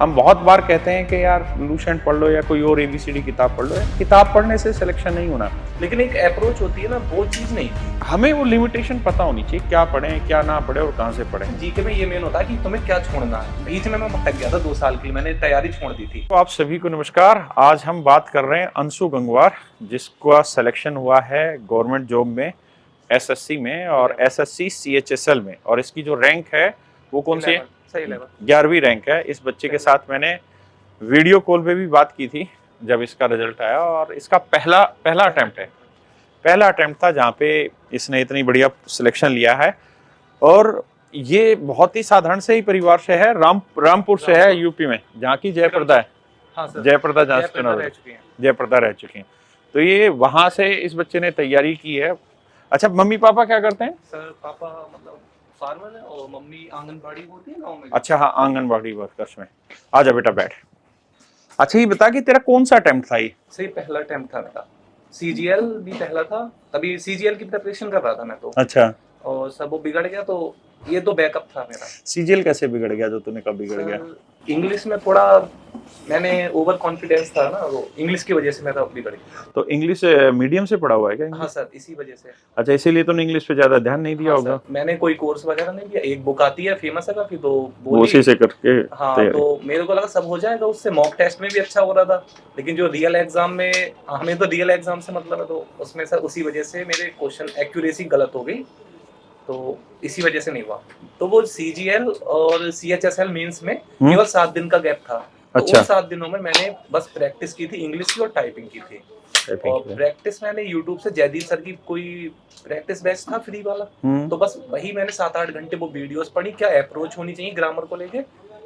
हम बहुत बार कहते हैं कि यार लूसेंट पढ़ लो या कोई और एबीसीडी किताब पढ़ लो, किताब पढ़ने से सिलेक्शन नहीं होना, लेकिन एक अप्रोच होती है ना, वो चीज़ नहीं थी। हमें वो लिमिटेशन पता होनी चाहिए, क्या पढ़ें क्या ना पढ़े और कहाँ से पढ़ें। जीके में ये मेन होता है कि तुम्हें क्या छोड़ना है। बीच में मैं भटक गया था 2 साल की, मैंने तैयारी छोड़ दी थी। तो आप सभी को नमस्कार। आज हम बात कर रहे हैं अंशु गंगवार, जिसका सिलेक्शन हुआ है गवर्नमेंट जॉब में, एसएससी में और एसएससी सीएचएसएल में, और इसकी जो रैंक है वो कौन सी है? सही लेवल 11वीं रैंक है। इस बच्चे के साथ मैंने वीडियो कॉल पे भी बात की थी जब इसका रिजल्ट आया, और इसका पहला अटेम्प्ट था जहाँ पे इसने इतनी बढ़िया सिलेक्शन लिया है। और ये बहुत ही साधारण से ही परिवार से है, रामपुर से है, यूपी में, जहाँ की जयप्रदा है। हाँ सर, जयप्रदा जहाँ से जयप्रदा चुनाव रह चुकी हैं। जयप्रदा रह चुकी हैं। तो ये वहां से इस बच्चे ने तैयारी की है। अच्छा, मम्मी पापा क्या करते हैं? सर पापा मतलब फार्मर है और मम्मी आंगनबाड़ी होती है गाँव में। अच्छा हाँ, आंगनबाड़ी वर्कर्स में। आजा बेटा बैठ। अच्छा ये बता कि तेरा कौन सा अटेम्प्ट था ये? सही पहला अटेम्प्ट था मेरा। सीजीएल भी पहला था, तभी सीजीएल की प्रिपरेशन कर रहा था मैं तो। अच्छा, और सब वो बिगड़ गया, तो ये तो बैकअप था मेरा। सीजीएल कैसे बिगड़ गया जो तूने कब बिगड़ गया? इंग्लिश में थोड़ा मैंने ओवर कॉन्फिडेंस था ना, वो इंग्लिश की वजह से मेरा बिगड़ गया। तो इंग्लिश मीडियम से पढ़ा हुआ है क्या? हाँ सर, इसी वजह से। अच्छा, इसीलिए तूने इंग्लिश पे ज्यादा ध्यान नहीं दिया हाँ होगा। सर, मैंने कोई कोर्स वगैरह नहीं किया। एक बुक आती है, फेमस है काफी, तो वो बोली। उसी से करके हाँ, तैयारी। तो मेरे को लगा सब हो जाएगा उससे। मॉक टेस्ट में भी अच्छा हो रहा था, लेकिन जो रियल एग्जाम में, हमें तो रियल एग्जाम से मतलब है, तो उसमें सर उसी वजह से मेरे क्वेश्चन एक्यूरेसी गलत हो गई, तो इसी वजह से नहीं हुआ। तो वो सीजीएल और सीएचएसएल मेंस में केवल 7 दिन का गैप था। तो अच्छा। उन 7 दिनों में मैंने बस प्रैक्टिस की थी, इंग्लिश की और टाइपिंग की थी। और प्रैक्टिस मैंने यूट्यूब से जयदीप सर की कोई प्रैक्टिस बैच था फ्री वाला, तो बस वही मैंने 7-8 घंटे वो वीडियोस पढ़ी, क्या अप्रोच होनी चाहिए ग्रामर को लेके,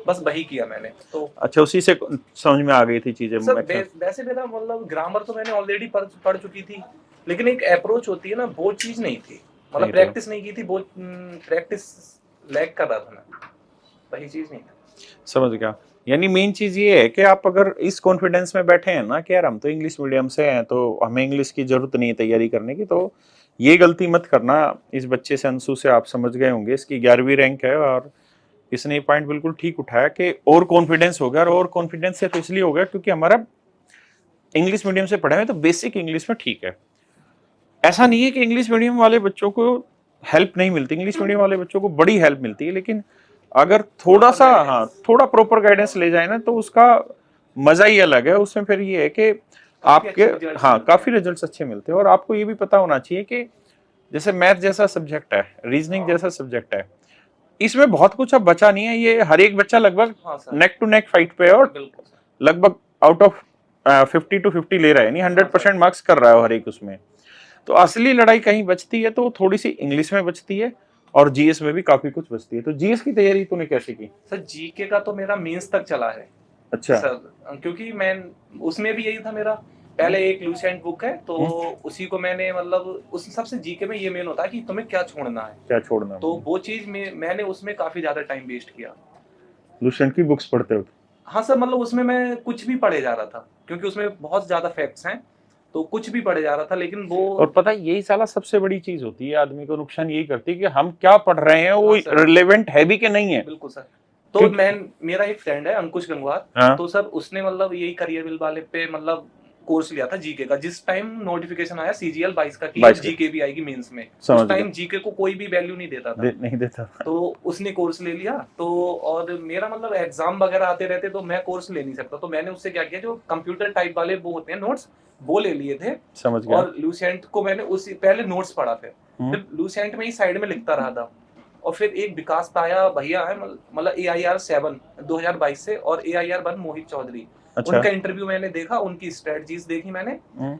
बस वही किया मैंने। तो अच्छा, उसी से समझ में आ गई थी चीजें। सर वैसे मेरा मतलब ग्रामर तो मैंने ऑलरेडी पढ़ चुकी थी, लेकिन एक अप्रोच होती है ना, वो चीज नहीं थी। मतलब प्रैक्टिस नहीं की थी, वो प्रैक्टिस लैग कर रहा था मैं, वही चीज नहीं थी। समझ गया। यानी मेन चीज ये है कि आप अगर इस कॉन्फिडेंस में बैठे हैं ना कि यार हम तो इंग्लिश मीडियम से हैं, तो हमें इंग्लिश की जरूरत नहीं है तैयारी करने की, तो ये गलती मत करना। इस बच्चे से, अंशु से, आप समझ गए होंगे, इसकी 11वीं रैंक है और इसने पॉइंट बिल्कुल ठीक उठाया कि और कॉन्फिडेंस हो गया। और कॉन्फिडेंस से तो इसलिए हो गया क्योंकि हमारा इंग्लिश मीडियम से पढ़े हुए तो बेसिक इंग्लिश में ठीक है। ऐसा नहीं है कि इंग्लिश मीडियम वाले बच्चों को हेल्प नहीं मिलती, इंग्लिश मीडियम वाले बच्चों को बड़ी हेल्प मिलती है, लेकिन अगर थोड़ा सा, हाँ, थोड़ा प्रॉपर गाइडेंस ले जाए ना तो उसका मजा ही अलग है। उसमें फिर ये है कि आपके, हाँ, काफी रिजल्ट्स अच्छे मिलते हैं। और आपको ये भी पता होना चाहिए कि जैसे मैथ जैसा सब्जेक्ट है, रीजनिंग जैसा सब्जेक्ट है, इसमें बहुत कुछ अब बचा नहीं है। ये हर एक बच्चा लगभग नेक टू नेक फाइट पे है और लगभग आउट ऑफ 50 to 50 ले रहा है, यानी 100% मार्क्स कर रहा है हर एक उसमें। तो असली लड़ाई कहीं बचती है तो थोड़ी सी इंग्लिश में बचती है, और जीएस में भी काफी कुछ बचती है। तो जीएस की तैयारी तूने कैसे की? सर जीके का तो मेरा मेंस तक चला है। अच्छा सर, क्योंकि मैं उसमें भी यही था मेरा। पहले एक लूसेंट बुक है, तो उसी को मैंने मतलब उस सबसे जीके में ये मेन होता है कि तुम्हें क्या छोड़ना है, क्या छोड़ना, तो वो चीज में मैंने उसमें काफी ज्यादा टाइम वेस्ट किया। लूसेंट की बुक्स पढ़ते हो? हाँ सर, मतलब उसमें मैं कुछ भी पढ़े जा रहा था, क्योंकि उसमें बहुत ज्यादा फैक्ट्स हैं, तो कुछ भी पढ़े जा रहा था, लेकिन वो, और पता है यही साला सबसे बड़ी चीज होती है, आदमी को नुकसान यही करती है कि हम क्या पढ़ रहे हैं वो रिलेवेंट है भी कि नहीं है। बिल्कुल सर। तो मेरा एक फ्रेंड है अंकुश गंगवार, हाँ? तो सर उसने मतलब यही करियर बिल वाले पे मतलब कोर्स लिया था जीके का। जिस टाइम नोटिफिकेशन आया सीजीएल 22 का कि जीके भी आएगी मेंस में, उस टाइम जीके को कोई भी वैल्यू नहीं देता था, नहीं देता। तो उसने कोर्स ले लिया। तो और मेरा मतलब एग्जाम वगैरह आते रहते, तो मैं कोर्स ले नहीं सकता, तो मैंने उससे क्या किया, जो कंप्यूटर टाइप वाले वो होते हैं नोट्स, वो ले लिए थे। समझ गया। और लूसेंट को मैंने उसी पहले नोट्स पढ़ा, फिर लूसेंट में ही साइड में लिखता रहा था। और फिर एक विकास ताया भैया है, मतलब AIR 7 2022 से, और AIR 1 मोहित चौधरी। अच्छा। उनका इंटरव्यू मैंने देखा, उनकी स्ट्रेटजीज देखी मैंने,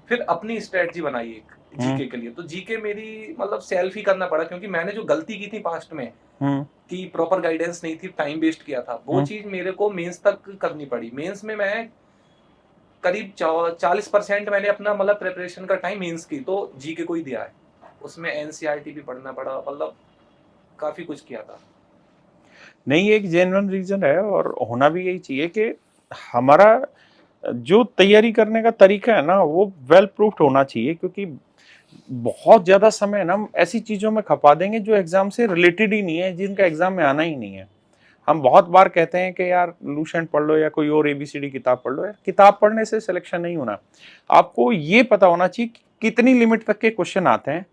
फिर अपनी स्ट्रेटजी बनाई एक जीके के लिए। तो जीके मेरी मतलब सेल्फ ही करना पड़ा, क्योंकि मैंने जो गलती की थी पास्ट में कि प्रॉपर गाइडेंस नहीं थी, टाइम वेस्ट किया था, वो चीज मेरे को मेंस तक करनी पड़ी। मेंस में मैं करीब 40% मैंने अपना मतलब प्रिपरेशन का टाइम मेंस की तो जीके को ही दिया है। उसमें एनसीईआरटी भी पढ़ना पड़ा, मतलब काफी कुछ किया था। नहीं, एक जेन्युइन रीजन है और होना भी यही चाहिए कि हमारा जो तैयारी करने का तरीका है ना वो वेल प्रूफ्ड होना चाहिए, क्योंकि बहुत ज्यादा समय ना हम ऐसी चीजों में खपा देंगे जो एग्जाम से रिलेटेड ही नहीं है, जिनका एग्जाम में आना ही नहीं है। हम बहुत बार कहते हैं कि यार लूसेंट पढ़ लो या कोई और ABCD किताब पढ़ लो। यार किताब पढ़ने से सिलेक्शन नहीं होना, आपको ये पता होना चाहिए कि कितनी लिमिट तक के क्वेश्चन आते हैं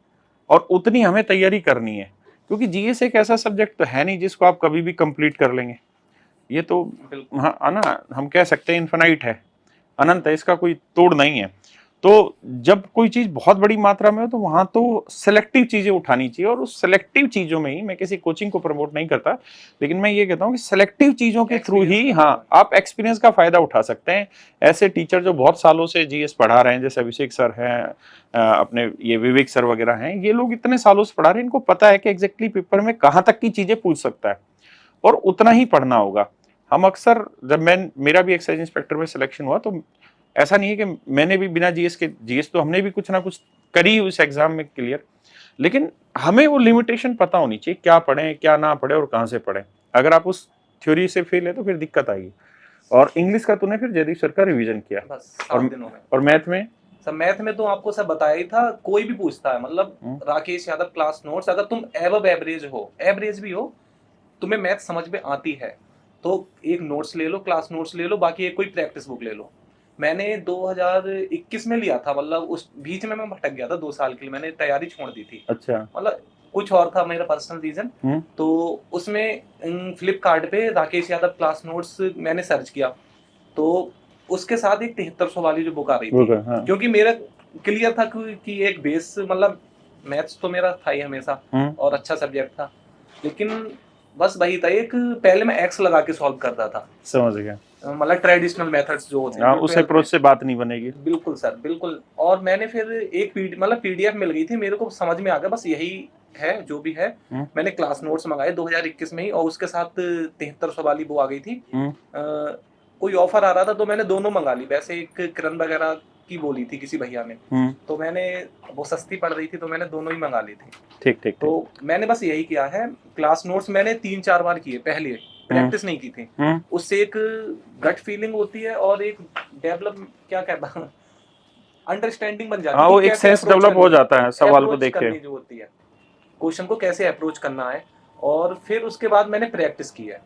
और उतनी हमें तैयारी करनी है, क्योंकि GS एक ऐसा सब्जेक्ट तो है नहीं जिसको आप कभी भी कंप्लीट कर लेंगे। ये तो हाँ ना, हम कह सकते हैं इन्फिनाइट है, अनंत है, इसका कोई तोड़ नहीं है। तो जब कोई चीज बहुत बड़ी मात्रा में हो तो वहां तो सिलेक्टिव चीजें उठानी चाहिए, और उस सिलेक्टिव चीजों में ही, मैं किसी कोचिंग को प्रमोट नहीं करता, लेकिन मैं ये कहता हूँ कि सिलेक्टिव चीजों के थ्रू ही हाँ आप एक्सपीरियंस का फायदा उठा सकते हैं। ऐसे टीचर जो बहुत सालों से GS पढ़ा रहे हैं, जैसे अभिषेक सर हैं, अपने ये विवेक सर वगैरह हैं, ये लोग इतने सालों से पढ़ा रहे हैं, इनको पता है कि एग्जैक्टली पेपर में कहाँ तक की चीजें पूछ सकता है और उतना ही पढ़ना होगा। हम अक्सर, जब मेरा भी एक्साइज इंस्पेक्टर में सिलेक्शन हुआ, तो ऐसा नहीं है कि मैंने भी बिना GS तो हमने भी कुछ ना कुछ करी उस एग्जाम में क्लियर, लेकिन हमें वो लिमिटेशन पता होनी चाहिए, क्या पढ़ें क्या ना पढ़े और कहाँ से पढ़ें। अगर आप उस थ्योरी से फेल है तो फिर दिक्कत आएगी। और इंग्लिश का तूने फिर जयदीप सर का रिवीजन किया बस 7 दिनों में। और मैथ में सर मैथ में तो आपको सब बताया ही था, कोई भी पूछता है, मतलब राकेश यादव क्लास नोट्स, अगर तुम एवब एवरेज हो, एवरेज भी हो, तुम्हें मैथ समझ में आती है तो एक नोट्स ले लो, क्लास नोट्स ले लो, बाकी एक कोई प्रैक्टिस बुक ले लो। मैंने 2021 में लिया था, मतलब उस बीच में मैं भटक गया था 2 साल के लिए, मैंने तैयारी छोड़ दी थी। अच्छा, मतलब कुछ और था मेरा पर्सनल रीजन। तो उसमें फ्लिपकार्ट पे राकेश यादव क्लास नोट्स मैंने सर्च किया, तो उसके साथ एक 7300 वाली जो बुक आ रही थी, हाँ। क्योंकि मेरा क्लियर था कि एक बेस, मतलब मैथ्स तो मेरा था ही हमेशा और अच्छा सब्जेक्ट था, लेकिन बस वही था, एक पहले मैं एक्स लगा के सॉल्व करता था, समझ गया, मतलब ट्रेडिशनल मेथड्स जो होते हैं, उस अप्रोच से बात नहीं बनेगी। बिल्कुल सर, बिल्कुल। और मैंने फिर एक PDF मिल गई थी, मेरे को समझ में आ गया बस यही है जो भी है। मैंने क्लास नोट्स मंगाए 2021 में ही, और उसके साथ 7300 वाली वो आ गई थी। कोई ऑफर आ रहा था तो मैंने दोनों मंगा ली। वैसे एक किरण वगैरह की बोली थी किसी भैया ने, तो मैंने, वो सस्ती पड़ रही थी तो मैंने दोनों ही मंगा ली थी। ठीक ठीक। तो मैंने बस यही किया है, क्लास नोट्स मैंने 3-4 बार किए, पहले प्रैक्टिस नहीं की थी। उससे एक गट फीलिंग होती है और एक डेवलप, क्या कहता हूँ, अंडरस्टैंडिंग बन जाती है। वो एक सेंस डेवलप हो जाता है सवाल को देख के, जो होती है क्वेश्चन को कैसे अप्रोच करना है। और फिर उसके बाद मैंने प्रैक्टिस की है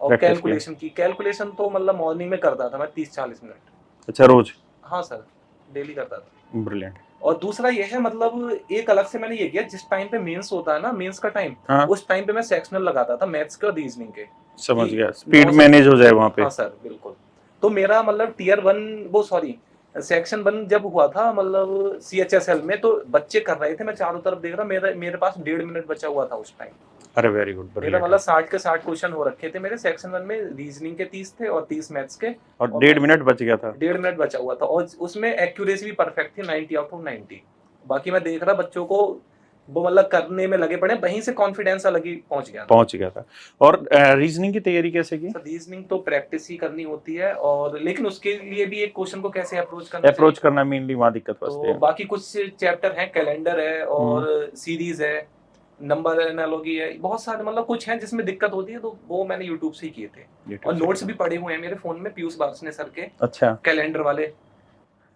और कैलकुलेशन की। कैलकुलेशन तो मतलब मॉर्निंग में करता था मैं 30-40 मिनट। अच्छा, रोज? हाँ सर, डेली करता था। ब्रिलियंट। और दूसरा ये है, मतलब एक अलग से मैंने ये किया, जिस टाइम पे मेंस होता है ना, मेंस का टाइम, उस टाइम पे मैं सेक्शनल लगाता था मैथ्स के और रीजनिंग के। समझ गया, स्पीड मैनेज हो जाए वहां पे। हाँ सर, बिल्कुल। तो मेरा मतलब टियर 1, वो सॉरी सेक्शन 1 जब हुआ था, मतलब CHSL में, तो बच्चे कर रहे थे, मैं चारों तरफ देख रहा, मेरे पास 1.5 मिनट बचा हुआ था उस टाइम। अरे वेरी गुड, मेरा मतलब 60 के 60 क्वेश्चन हो रखे थे मेरे सेक्शन 1 में, रीजनिंग के 30 थे और 30 मैथ्स के, और 1.5 मिनट बच गया था। 1.5 मिनट बचा हुआ था, और उसमें एक्यूरेसी भी परफेक्ट थी, 90 आउट ऑफ 90। बाकी मैं देख रहा बच्चों को वो मतलब करने में लगे पड़े, वहीं से कॉन्फिडेंस अलग ही पहुंच गया था। और रीजनिंग की तैयारी कैसे की? रीजनिंग तो प्रैक्टिस ही करनी होती है, और लेकिन उसके लिए भी एक क्वेश्चन को कैसे अप्रोच करना मेनली वहां दिक्कत फंसती है। बाकी कुछ चैप्टर हैं, कैलेंडर है और सीरीज है, नंबर एनालॉजी है, बहुत सारे मतलब कुछ हैं जिसमें दिक्कत होती है, तो वो मैंने यूट्यूब से ही किए थे। और नोट्स भी पड़े हुए हैं मेरे फोन में, पीयूष बार्सने सर के। अच्छा, कैलेंडर वाले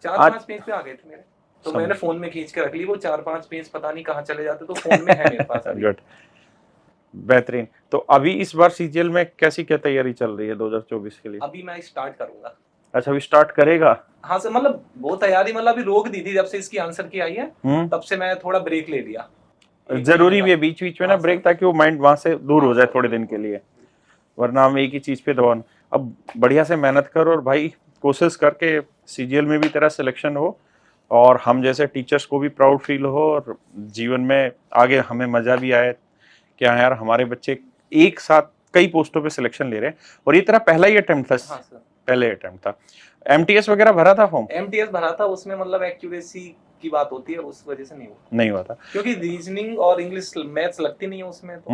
4-5 पेज पे आ गए थे मेरे, तो मैंने फोन में खींच के रख ली। वो 4-5 पेज पता नहीं कहाँ चले जाते, तो फोन में है मेरे पास अभी। गुड, बेहतरीन। तो अभी इस बार CGL में कैसी क्या तैयारी चल रही है 2024 के लिए? अभी मैं स्टार्ट करूंगा। अच्छा, अभी स्टार्ट करेगा? हाँ सर, मतलब वो तैयारी मतलब अभी रोक दी थी, जब से इसकी आंसर की आई है तब से मैं थोड़ा ब्रेक ले लिया। जरूरी भी है बीच बीच में ना ब्रेक, ताकि वो माइंड वहां से दूर हो जाए थोड़े दिन के लिए, वरना हम एक ही चीज पे दबान। अब बढ़िया से मेहनत कर और भाई कोशिश करके CGL में भी तेरा सिलेक्शन हो, और हम जैसे टीचर्स को भी प्राउड फील हो, और जीवन में आगे हमें मजा भी आए कि हाँ यार हमारे बच्चे एक साथ कई पोस्टों पे सिलेक्शन ले रहे हैं। और ये तेरा पहला ही अटेम्प्ट था? हाँ सर, पहले अटेम्प्ट था। MTS वगैरह भरा था फॉर्म? MTS भरा था, उसमें मतलब एक्यूरेसी की बात होती है, उस वजह से नहीं हुआ था, क्योंकि रीजनिंग और इंग्लिश मैथ्स लगती नहीं है उसमें, तो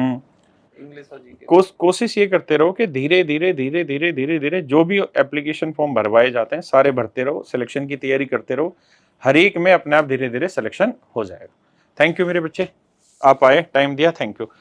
इंग्लिश और जीके कोशिश ये करते रहो कि धीरे धीरे धीरे धीरे धीरे धीरे जो भी एप्लीकेशन फॉर्म भरवाए जाते हैं सारे भरते रहो, सिलेक्शन की तैयारी करते रहो, हर एक में अपने आप धीरे धीरे सिलेक्शन हो जाएगा। थैंक यू मेरे बच्चे, आप आए, टाइम दिया, थैंक यू।